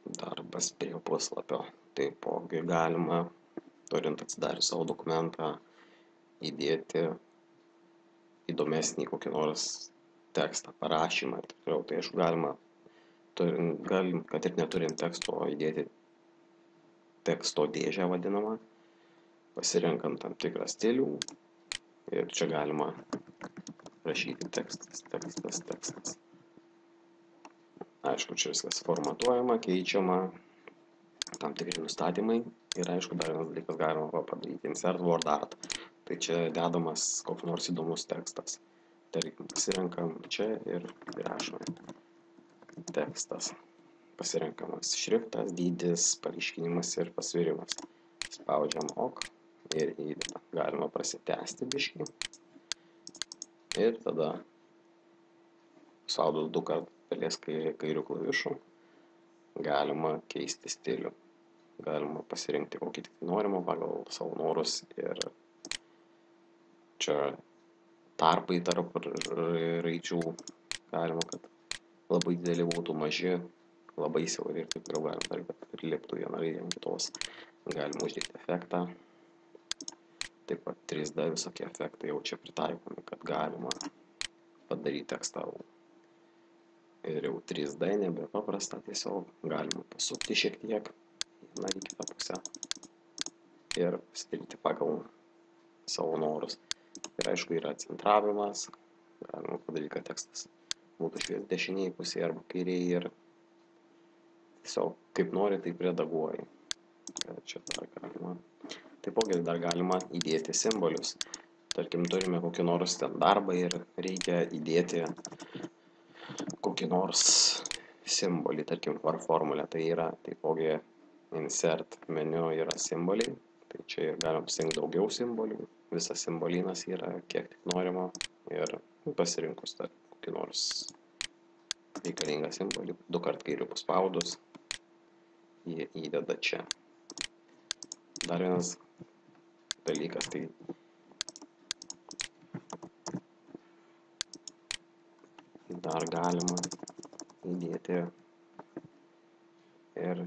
Darbas prie puslapio. Taipogi galima, turint atsidarius savo dokumentą, įdėti įdomesnį kokį nors tekstą, parašymą ir taip toliau. Tai aišku, galim, kad ir neturint teksto, įdėti teksto dėžę vadinamą, pasirenkant tam tikrą stilių. Ir čia galima rašyti tekstas. Aišku, čia viskas formatuojama, keičiama, tam tikri nustatymai. Ir aišku, dar vienas dalykas galima padaryti insert word art. Tai čia dedamas koks nors įdomus tekstas. Tarkim, pasirenkam čia ir rašome tekstas. Pasirenkamas šriftas, dydis, paryškinimas ir pasvirimas. Spaudžiam OK ir įdedam. Galima prasitęsti biškį. Ir tada spaudus 2 kartus pelės kairių klavišų galima keisti stilių. Galima pasirinkti kokį tik norimo pagal savo norus ir čia tarpai tarp raidžių galima, kad labai dideli būtų, maži, labai siauri ir taip toliau galima, kad liptų viena raidė ant kitos. Galima uždėti efektą. Taip pat 3D visokie efektai jau čia pritaikomi, kad galima padaryti tekstą ir jau 3D, nebe paprasta, tiesiog galima pasukti šiek tiek į kitą pusę ir pasidaryti pagal savo norus. Ir aišku, yra centravimas, galima padaryti, kad tekstas būtų švies dešiniai pusėje arba kairiai ir tiesiog kaip nori, taip redaguoji. Čia dar galima. Taipogi dar galima įdėti simbolius. Tarkim, turime kokį nors ten darbą ir reikia įdėti kokį nors simbolį, tarkim, ar formulę. Tai yra taipogi insert meniu yra simboliai. Tai čia galima pasirinkti daugiau simbolių. Visas simbolinas yra kiek tik norima ir pasirinkus kokį nors reikalingą simbolį. 2 kartus kairių paspaudus jį įdeda čia. Dar vienas dalykas, tai dar galima įdėti ir